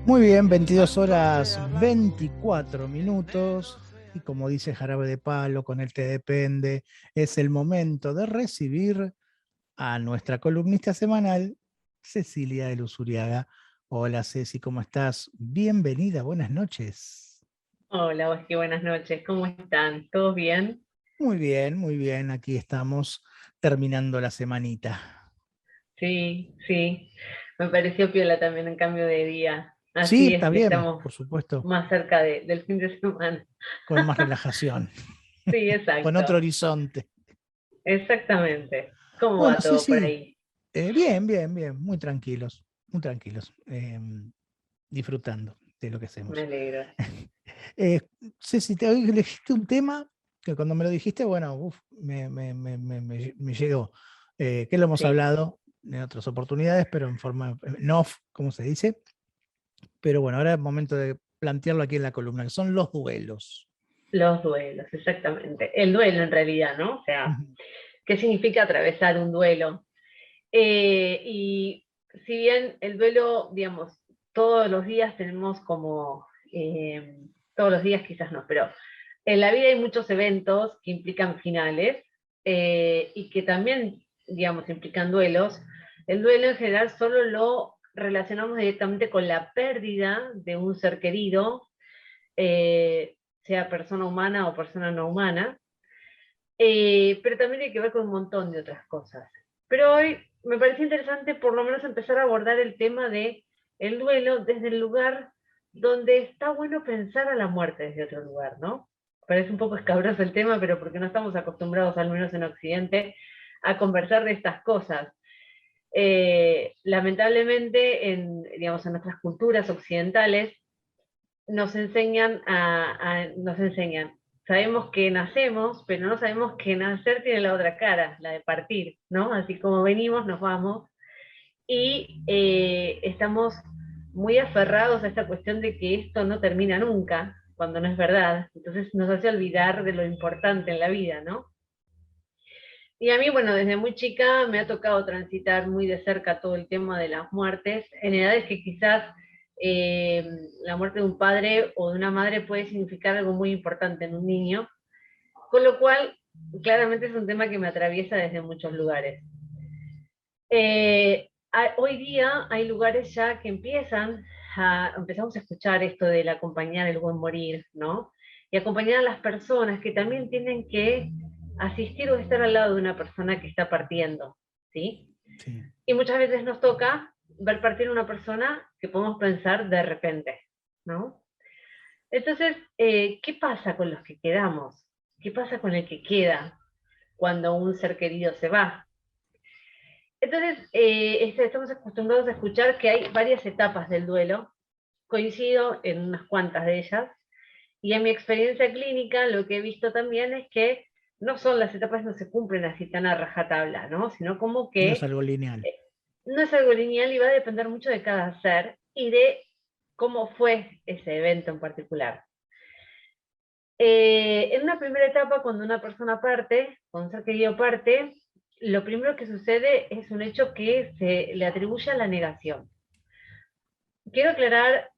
Muy bien, 22 horas 24 minutos. Y como dice Jarabe de Palo, con él te depende, es el momento de recibir a nuestra columnista semanal, Cecilia de Luzuriaga. Hola Ceci, ¿cómo estás? Bienvenida, buenas noches. Hola, Oski, buenas noches. ¿Cómo están? ¿Todos bien? Muy bien, aquí estamos terminando la semanita. Sí, sí. Me pareció piola también en cambio de día. Sí, Así está bien, estamos por supuesto, más cerca del fin de semana. con más relajación, Sí, con otro exacto. horizonte. Exactamente. ¿Cómo Bueno, va todo por Ceci, ahí? bien, muy tranquilos, disfrutando de lo que Me hacemos. alegro. Eh, Ceci, te elegiste un tema que cuando me lo dijiste, bueno, me llegó, que lo hemos Sí, hablado en otras oportunidades, pero en forma, en off, como se dice, pero bueno, ahora es momento de plantearlo aquí en la columna, que son los duelos. los duelos, exactamente. El duelo en realidad, ¿no? O sea, Ujú. ¿qué significa atravesar un duelo? Y si bien el duelo, digamos, todos los días tenemos como, todos los días quizás no, pero en la vida hay muchos eventos que implican finales y que también, digamos, implican duelos. El duelo en general solo lo relacionamos directamente con la pérdida de un ser querido, sea persona humana o persona no humana, pero también tiene que ver con un montón de otras cosas. Pero hoy me pareció interesante por lo menos empezar a abordar el tema de el duelo desde el lugar donde está bueno pensar a la muerte desde otro lugar, ¿no? Parece un poco escabroso el tema, pero porque no estamos acostumbrados, al menos en Occidente, a conversar de estas cosas. Lamentablemente, digamos, en nuestras culturas occidentales, nos enseñan. Sabemos que nacemos, pero no sabemos que nacer tiene la otra cara, la de partir, ¿no? Así como venimos, nos vamos. Y estamos muy aferrados a esta cuestión de que esto no termina nunca, cuando no es verdad. Entonces nos hace olvidar de lo importante en la vida, ¿no? Y a mí, bueno, desde muy chica me ha tocado transitar muy de cerca todo el tema de las muertes, en edades que quizás eh, la muerte de un padre o de una madre puede significar algo muy importante en un niño, con lo cual claramente es un tema que me atraviesa desde muchos lugares. Hoy día hay lugares ya que empezamos a escuchar esto del acompañar el buen morir, ¿no? Y acompañar a las personas que también tienen que asistir o estar al lado de una persona que está partiendo, ¿sí? Sí. Y muchas veces nos toca ver partir una persona que podemos pensar de repente, ¿no? Entonces, ¿qué pasa con los que quedamos? ¿Qué pasa con el que queda cuando un ser querido se va? Entonces, estamos acostumbrados a escuchar que hay varias etapas del duelo. Coincido en unas cuantas de ellas. Y en mi experiencia clínica, lo que he visto también es que no son las etapas, no se cumplen así tan a rajatabla, ¿no? Sino como No es que algo lineal. no es algo lineal y va a depender mucho de cada ser y de cómo fue ese evento en particular. En una primera etapa, cuando una persona parte, cuando un ser querido parte, lo primero que sucede es un hecho que se le atribuye a la negación. Quiero aclarar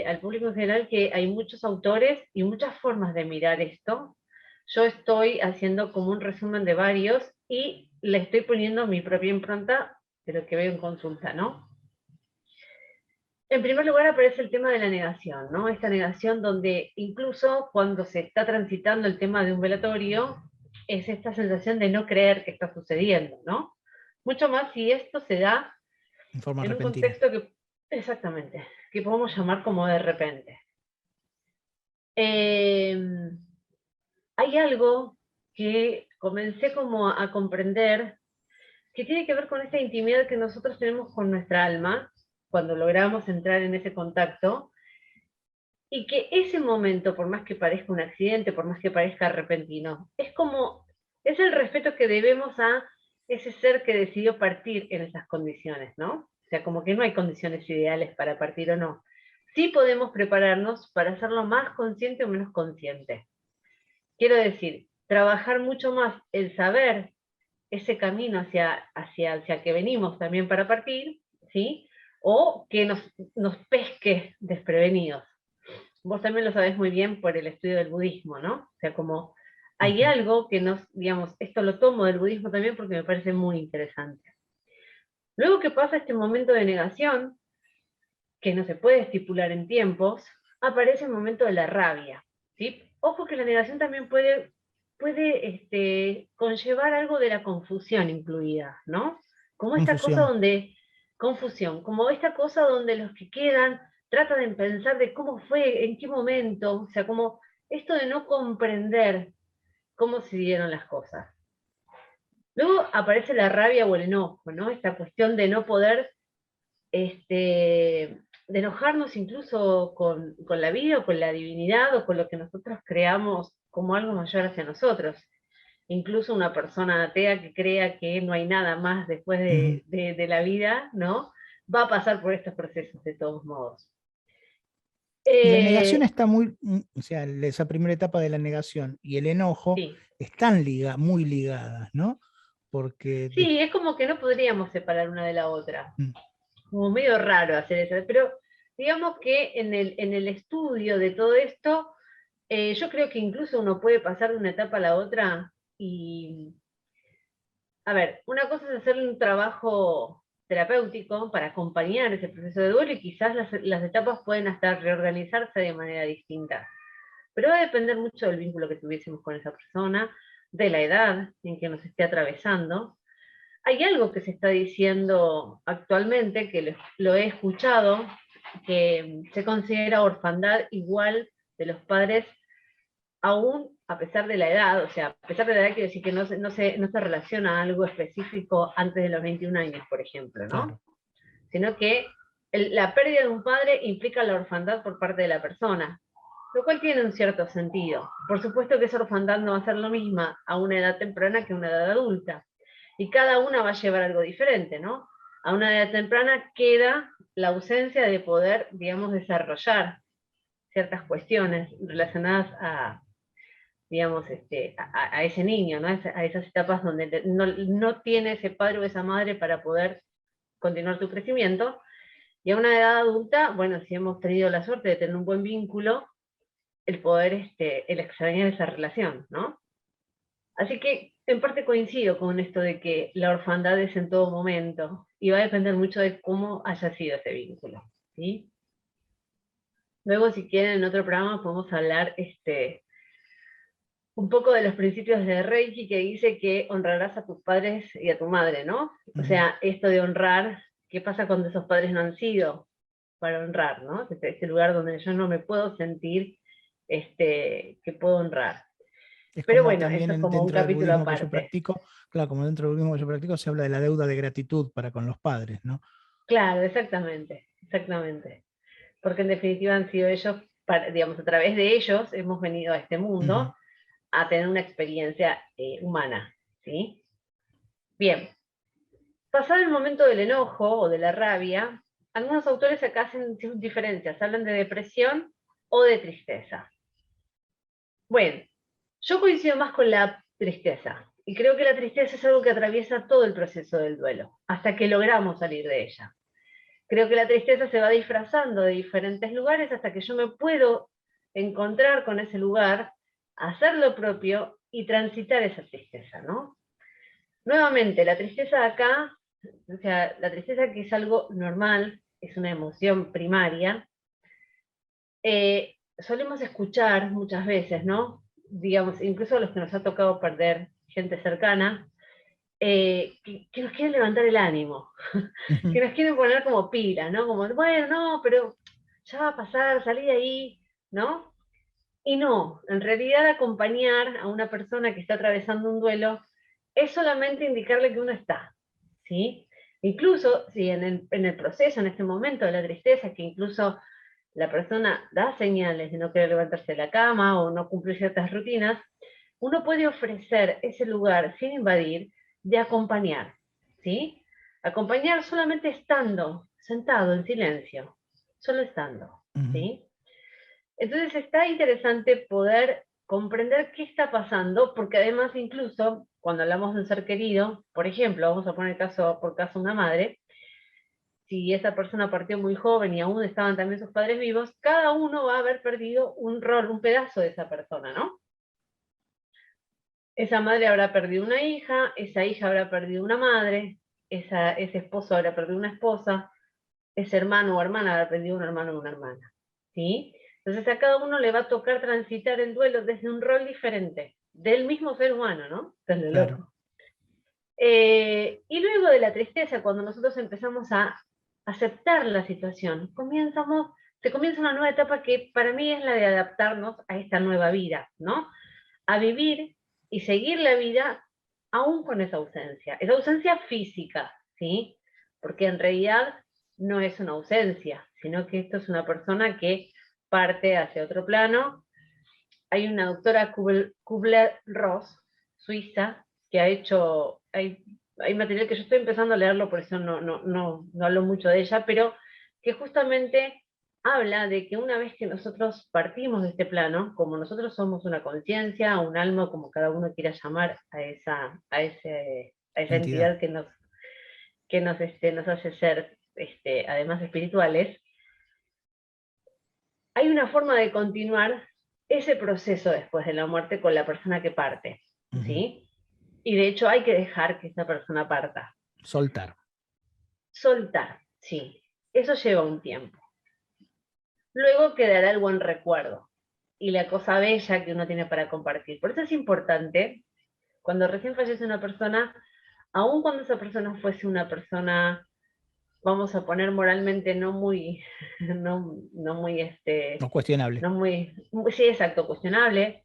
al público en general que hay muchos autores y muchas formas de mirar esto. Yo estoy haciendo como un resumen de varios y le estoy poniendo mi propia impronta de lo que veo en consulta, ¿no? En primer lugar aparece el tema de la negación, ¿no? Esta negación donde incluso cuando se está transitando el tema de un velatorio, es esta sensación de no creer que está sucediendo, ¿no? Mucho más si esto se da En forma en un repentina. contexto que, exactamente, que podemos llamar como de repente. Eh, Hay algo que comencé como a comprender que tiene que ver con esta intimidad que nosotros tenemos con nuestra alma cuando logramos entrar en ese contacto. Y que ese momento, por más que parezca un accidente, por más que parezca repentino, es el respeto que debemos a ese ser que decidió partir en esas condiciones, ¿no? O sea, como que no hay condiciones ideales para partir o no. Sí podemos prepararnos para hacerlo más consciente o menos consciente. Quiero decir, trabajar mucho más el saber ese camino hacia el que venimos también para partir, ¿sí? o que nos pesque desprevenidos. Vos también lo sabés muy bien por el estudio del budismo, ¿no? O sea, como hay algo que nos, digamos, esto lo tomo del budismo también porque me parece muy interesante. Luego que pasa este momento de negación, que no se puede estipular en tiempos, aparece el momento de la rabia, ¿sí? Ojo que la negación también puede conllevar algo de la confusión incluida, ¿no? Como esta cosa Confusión. donde, confusión, como esta cosa donde los que quedan tratan de pensar de cómo fue, en qué momento, o sea, como esto de no comprender cómo se dieron las cosas. Luego aparece la rabia o el enojo, ¿no? Esta cuestión de no poder de enojarnos incluso con la vida o con la divinidad o con lo que nosotros creamos como algo mayor hacia nosotros. Incluso una persona atea que crea que no hay nada más después de la vida, ¿no? Va a pasar por estos procesos de todos modos. Y la negación Eh, está muy, o sea, esa primera etapa de la negación y el enojo sí, están muy ligadas, ¿no? Porque sí, es como que no podríamos separar una de la otra. mm, Como medio raro hacer eso, pero digamos que en el estudio de todo esto, yo creo que incluso uno puede pasar de una etapa a la otra y, a ver, una cosa es hacer un trabajo terapéutico para acompañar ese proceso de duelo y quizás las etapas pueden hasta reorganizarse de manera distinta. Pero va a depender mucho del vínculo que tuviésemos con esa persona, de la edad en que nos esté atravesando. Hay algo que se está diciendo actualmente, que lo he escuchado, que se considera orfandad igual de los padres aún a pesar de la edad, o sea, a pesar de la edad quiere decir que no se relaciona a algo específico antes de los 21 años, por ejemplo, ¿no? claro. Sino que la pérdida de un padre implica la orfandad por parte de la persona, lo cual tiene un cierto sentido. Por supuesto que esa orfandad no va a ser lo misma a una edad temprana que a una edad adulta, y cada una va a llevar algo diferente, ¿no? A una edad temprana queda la ausencia de poder, digamos, desarrollar ciertas cuestiones relacionadas a, digamos, a ese niño, ¿no? A esas etapas donde no tiene ese padre o esa madre para poder continuar tu crecimiento. Y a una edad adulta, bueno, si hemos tenido la suerte de tener un buen vínculo, el poder, el extrañar esa relación, ¿no? Así que en parte coincido con esto de que la orfandad es en todo momento y va a depender mucho de cómo haya sido ese vínculo, ¿sí? Luego, si quieren, en otro programa podemos hablar un poco de los principios de Reiki que dice que honrarás a tus padres y a tu madre, ¿no? O Ujú. sea, esto de honrar, ¿qué pasa cuando esos padres no han sido para honrar, ¿no? Este lugar donde yo no me puedo sentir que puedo honrar. Es Pero como bueno, también eso es como un dentro del capítulo budismo que yo aparte. practico, claro, como dentro del budismo que yo practico se habla de la deuda de gratitud para con los padres, ¿no? Claro, exactamente, exactamente. Porque en definitiva han sido ellos, digamos, a través de ellos hemos venido a este Ujú. mundo a tener una experiencia humana, ¿sí? Bien, pasado el momento del enojo o de la rabia, algunos autores acá hacen diferencias, hablan de depresión o de tristeza. Bueno, yo coincido más con la tristeza, y creo que la tristeza es algo que atraviesa todo el proceso del duelo, hasta que logramos salir de ella. Creo que la tristeza se va disfrazando de diferentes lugares hasta que yo me puedo encontrar con ese lugar, hacer lo propio y transitar esa tristeza, ¿no? Nuevamente, la tristeza de acá, o sea, la tristeza que es algo normal, es una emoción primaria, solemos escuchar muchas veces, ¿no? Digamos, incluso a los que nos ha tocado perder gente cercana, que nos quieren levantar el ánimo, que Ujú. nos quieren poner como pila, ¿no? Como, bueno, no, pero ya va a pasar, salí de ahí, ¿no? Y no, en realidad acompañar a una persona que está atravesando un duelo es solamente indicarle que uno está, ¿sí? Incluso si en el proceso, en este momento de la tristeza, que incluso la persona da señales de no querer levantarse de la cama o no cumplir ciertas rutinas, uno puede ofrecer ese lugar sin invadir de acompañar, ¿sí? Acompañar solamente estando, sentado en silencio, solo estando, Ujú. ¿sí? Entonces está interesante poder comprender qué está pasando, porque además incluso cuando hablamos de un ser querido, por ejemplo, vamos a poner caso por caso una madre, si esa persona partió muy joven y aún estaban también sus padres vivos, cada uno va a haber perdido un rol, un pedazo de esa persona, ¿no? Esa madre habrá perdido una hija, esa hija habrá perdido una madre, ese esposo habrá perdido una esposa, ese hermano o hermana habrá perdido un hermano o una hermana, ¿sí? Entonces a cada uno le va a tocar transitar el duelo desde un rol diferente, del mismo ser humano, ¿no? Desde Claro. loco. Y luego de la tristeza, cuando nosotros empezamos a aceptar la situación, se comienza una nueva etapa que para mí es la de adaptarnos a esta nueva vida, ¿no? A vivir y seguir la vida aún con esa ausencia física, ¿sí? Porque en realidad no es una ausencia, sino que esto es una persona que parte hacia otro plano. Hay una doctora Kubler-Ross, suiza, que ha hecho, hay material que yo estoy empezando a leerlo, por eso no hablo mucho de ella, pero que justamente habla de que una vez que nosotros partimos de este plano, como nosotros somos una conciencia, un alma, como cada uno quiera llamar a esa Entidad. entidad nos hace ser, además espirituales, hay una forma de continuar ese proceso después de la muerte con la persona que parte, Ujú. ¿sí? Y de hecho hay que dejar que esa persona parta. Soltar. Soltar, sí. Eso lleva un tiempo. Luego quedará el buen recuerdo y la cosa bella que uno tiene para compartir. Por eso es importante, cuando recién fallece una persona, aun cuando esa persona fuese una persona, vamos a poner moralmente no muy, no muy, No cuestionable. no muy, sí, exacto, cuestionable,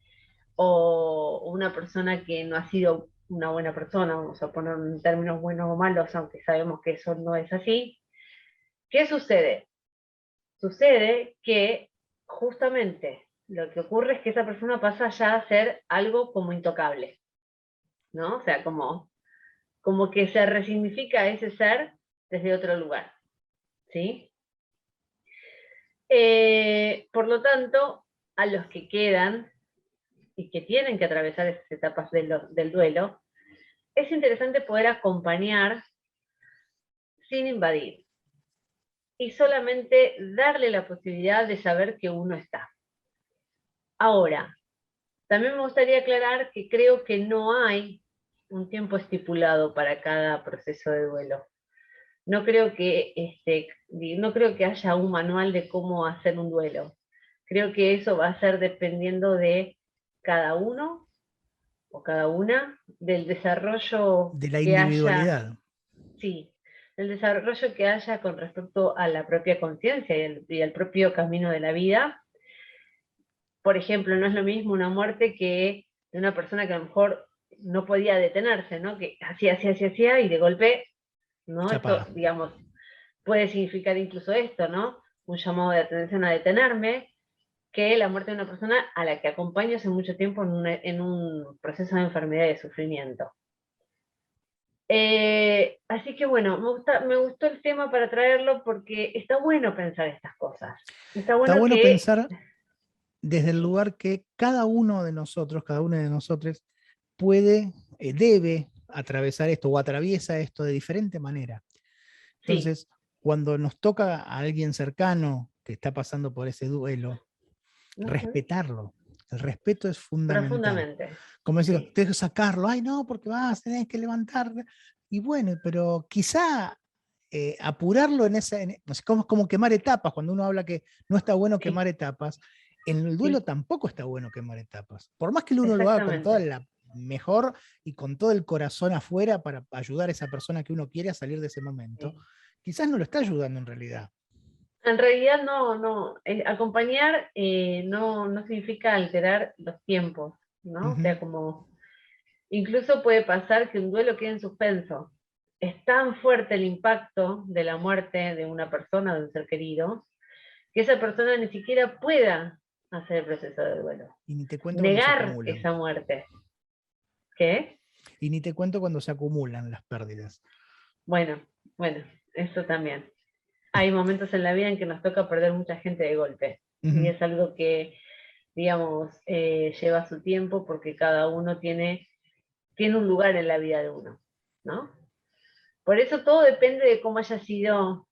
o una persona que no ha sido una buena persona, vamos a poner en términos buenos o malos, aunque sabemos que eso no es así. ¿Qué sucede? Sucede que justamente lo que ocurre es que esa persona pasa ya a ser algo como intocable, ¿no? O sea, como que se resignifica ese ser desde otro lugar, ¿sí? Por lo tanto, a los que quedan y que tienen que atravesar esas etapas del duelo, es interesante poder acompañar sin invadir y solamente darle la posibilidad de saber que uno está. Ahora, también me gustaría aclarar que creo que no hay un tiempo estipulado para cada proceso de duelo. No creo no creo que haya un manual de cómo hacer un duelo. Creo que eso va a ser dependiendo de cada uno o cada una, del desarrollo De la que haya, individualidad. sí, del desarrollo que haya con respecto a la propia conciencia y al propio camino de la vida. Por ejemplo, no es lo mismo una muerte que de una persona que a lo mejor no podía detenerse, ¿no? Que hacía y de golpe, ¿no? Esto, Chapada. digamos, puede significar incluso esto, ¿no? Un llamado de atención a detenerme, que la muerte de una persona a la que acompaño hace mucho tiempo en un proceso de enfermedad y de sufrimiento. Así que bueno, me gustó el tema para traerlo porque está bueno pensar estas cosas. Está Está bueno bueno que, pensar desde el sí, lugar que cada uno de nosotros, cada uno de nosotros puede, debe atravesar esto o atraviesa esto de diferente manera. sí, Entonces, cuando nos toca a alguien cercano que está pasando por ese duelo, ujú, respetarlo. El respeto es fundamental. profundamente, Como decir, sí, tengo que sacarlo, ay no, porque vas, tenés que levantar. Y bueno, pero quizá apurarlo en esa, no sé, como quemar etapas, cuando uno habla que no está bueno sí, quemar etapas, en el duelo sí, tampoco está bueno quemar etapas. Por más que uno lo haga con toda exactamente. la mejor y con todo el corazón afuera para ayudar a esa persona que uno quiere a salir de ese momento, Sí. quizás no lo está ayudando en realidad. En realidad acompañar no significa alterar los tiempos, ¿no? O Ujú. sea, como incluso puede pasar que un duelo quede en suspenso. Es tan fuerte el impacto de la muerte de una persona, de un ser querido, que esa persona ni siquiera pueda hacer el proceso de duelo. Y ni te cuento cuando se Negar acumulan. esa muerte. ¿Qué? Y ni te cuento cuando se acumulan las pérdidas. Bueno, bueno, eso también. Hay momentos en la vida en que nos toca perder mucha gente de golpe. Y Ujú. es algo que, digamos, lleva su tiempo porque cada uno tiene un lugar en la vida de uno, ¿no? Por eso todo depende de cómo haya sido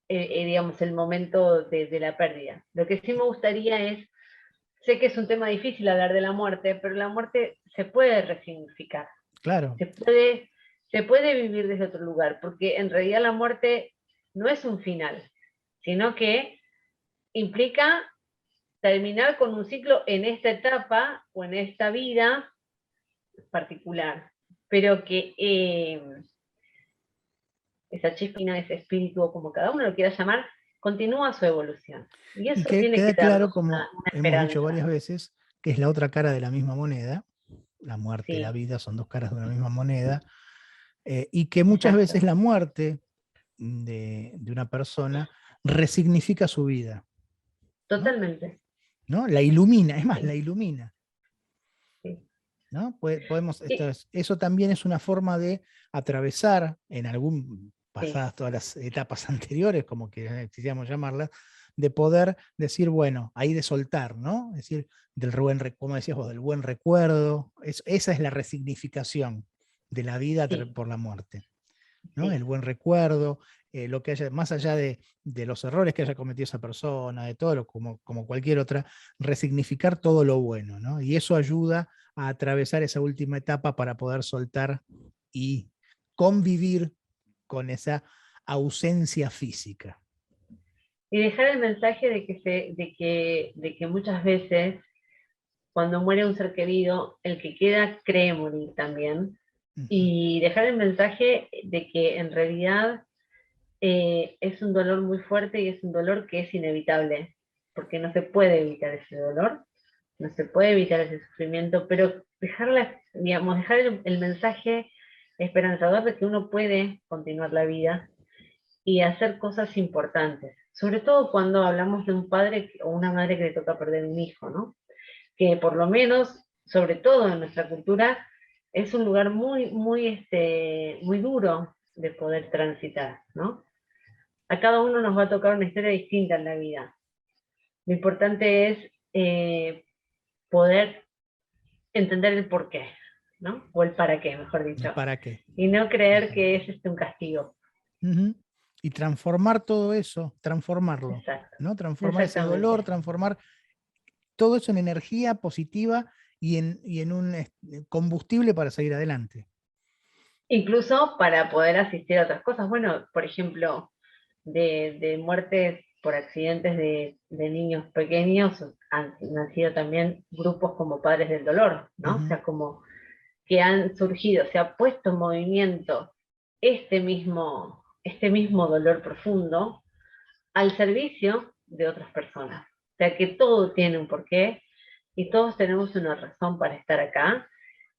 digamos, el momento de la pérdida. Lo que sí me gustaría es, sé que es un tema difícil hablar de la muerte, pero la muerte se puede resignificar, Claro. se puede, se puede vivir desde otro lugar, porque en realidad la muerte no es un final, sino que implica terminar con un ciclo en esta etapa o en esta vida particular, pero que esa chispina, ese espíritu, o como cada uno lo quiera llamar, continúa su evolución. Y Y eso que tiene que queda claro, darnos como una hemos dicho esperanza. varias veces, que es la otra cara de la misma moneda. La muerte y la Sí, vida son dos caras de una misma moneda. Y que muchas veces exacto, la muerte de una persona resignifica su vida, ¿no? totalmente. ¿No? La ilumina, es más, la Sí, ilumina. sí. ¿No? Podemos, Y, eso también es una forma de atravesar en algún, sí, pasadas todas las etapas anteriores, como quisiéramos llamarlas, de poder decir, bueno, ahí de soltar, ¿no? Es decir, como decías vos, del buen recuerdo, esa es la resignificación de la vida sí, por la muerte, ¿no? El sí. buen recuerdo, lo que haya, más allá de los errores que haya cometido esa persona, de todo, como cualquier otra, resignificar todo lo bueno, ¿no? Y eso ayuda a atravesar esa última etapa para poder soltar y convivir con esa ausencia física. Y dejar el mensaje de que muchas veces, cuando muere un ser querido, el que queda cree morir también. Ujú. Y dejar el mensaje de que en realidad es un dolor muy fuerte y es un dolor que es inevitable, porque no se puede evitar ese dolor, no se puede evitar ese sufrimiento, pero digamos, dejar el mensaje esperanzador de que uno puede continuar la vida y hacer cosas importantes, sobre todo cuando hablamos de un padre o una madre que le toca perder un hijo, ¿no? Que por lo menos, sobre todo en nuestra cultura, es un lugar muy duro de poder transitar, ¿no? A cada uno nos va a tocar una historia distinta en la vida. Lo importante es poder entender el por qué, ¿no? O el para qué, mejor ¿El dicho. para qué? Y no creer que Exacto. es un castigo. Ujú. Y transformar todo eso, transformarlo, Exacto. ¿no? Transformar ese dolor, Exactamente. transformar todo eso en energía positiva y en un combustible para seguir adelante. Incluso para poder asistir a otras cosas. Bueno, por ejemplo, de muertes por accidentes de niños pequeños, han nacido también grupos como Padres del Dolor, ¿no? O Ujú. sea, como que han surgido, se ha puesto en movimiento este mismo dolor profundo al servicio de otras personas. O sea que todo tiene un porqué y todos tenemos una razón para estar acá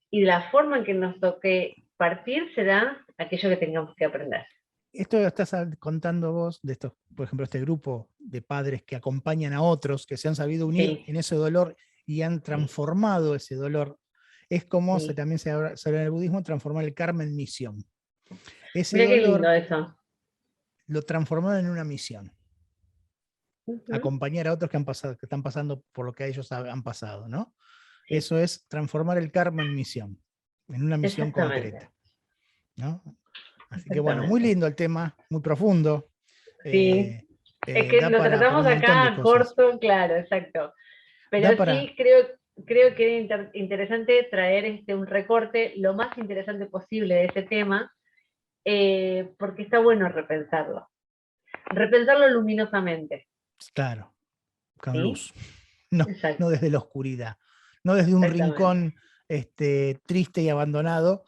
y la forma en que nos toque partir será aquello que tengamos que aprender. Esto que estás contando vos, de estos, por ejemplo, este grupo de padres que acompañan a otros, que se han sabido unir Sí, en ese dolor y han sí, transformado ese dolor, es como sí. también se habla en el budismo, transformar el karma en misión. Ese Mira qué lindo dolor eso. lo transformaron en una misión, Ujú. acompañar a otros que, que están pasando por lo que ellos han pasado, ¿no? Sí, Eso es transformar el karma en misión, en una misión exactamente, concreta, ¿no? Así que bueno, muy exactamente. lindo el tema, muy profundo. Sí, eh, es que Da lo para tratamos un montón acá de a cosas. corto, claro, exacto. Da Pero para, sí creo que era interesante traer un recorte lo más interesante posible de ese tema, porque está bueno repensarlo luminosamente, claro, con ¿sí? luz, no, no Exacto, desde la oscuridad, no desde un exactamente, rincón triste y abandonado,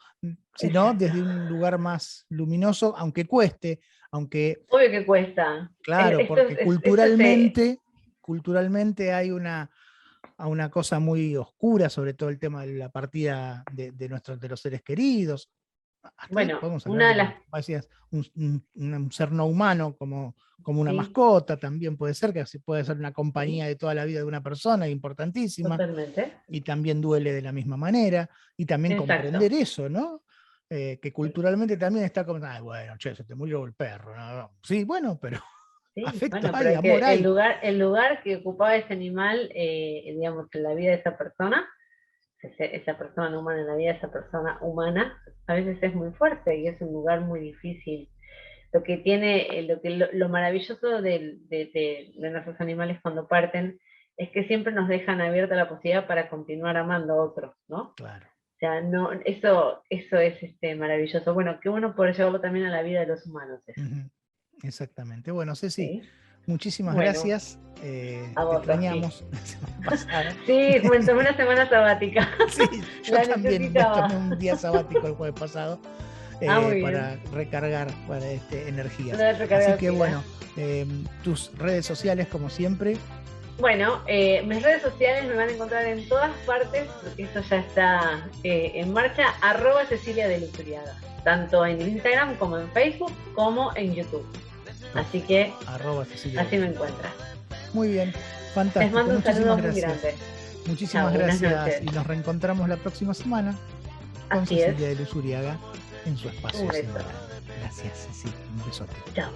sino exacto. desde un lugar más luminoso, aunque cueste, aunque, Obvio que cuesta. claro, Esto porque esto culturalmente hay a una cosa muy oscura, sobre todo el tema de la partida de los seres queridos. Hasta bueno, podemos hablar una de de, las, como decías, un ser no humano como una sí, mascota, también puede ser, que así puede ser una compañía sí, de toda la vida de una persona, importantísima, totalmente, y también duele de la misma manera, y también comprender exacto. eso, ¿no? Que culturalmente también está como, ay, bueno, che, se te murió el perro, ¿no? Sí, bueno, pero Sí, afecto bueno, pero hay, hay que amor hay. el lugar que ocupaba ese animal, digamos, en la vida de esa persona, esa persona no humana en la vida de esa persona humana, a veces es muy fuerte y es un lugar muy difícil. lo que tiene, lo maravilloso de nuestros animales cuando parten es que siempre nos dejan abierta la posibilidad para continuar amando a otros, ¿no? Claro. O sea, no, eso es maravilloso. Bueno, qué bueno poder llevarlo también a la vida de los humanos. Exactamente. Bueno, Ceci, ¿Sí? muchísimas Bueno, gracias. a Te vos, Sofi. extrañamos la semana pasada. Sí, me tomé una semana sabática. Sí, yo La también me necesitaba. tomé un día sabático el jueves pasado Muy para bien. recargar energías. Una recarga Así de que pilas. bueno, tus redes sociales como siempre. Bueno, mis redes sociales me van a encontrar en todas partes, porque esto ya está en marcha, @Cecilia de Luzuriaga, tanto en Instagram como en Facebook, como en YouTube. Así que @Cecilia así me Luzuriaga. encuentras. Muy bien, Les fantástico. mando un saludo Muchísimas muy gracias. grande. Muchísimas Chao, buenas gracias noches. y nos reencontramos la próxima semana con Así es. Cecilia de Luzuriaga en su espacio Un beso. semanal. Gracias, Ceci. Un besote. Chao.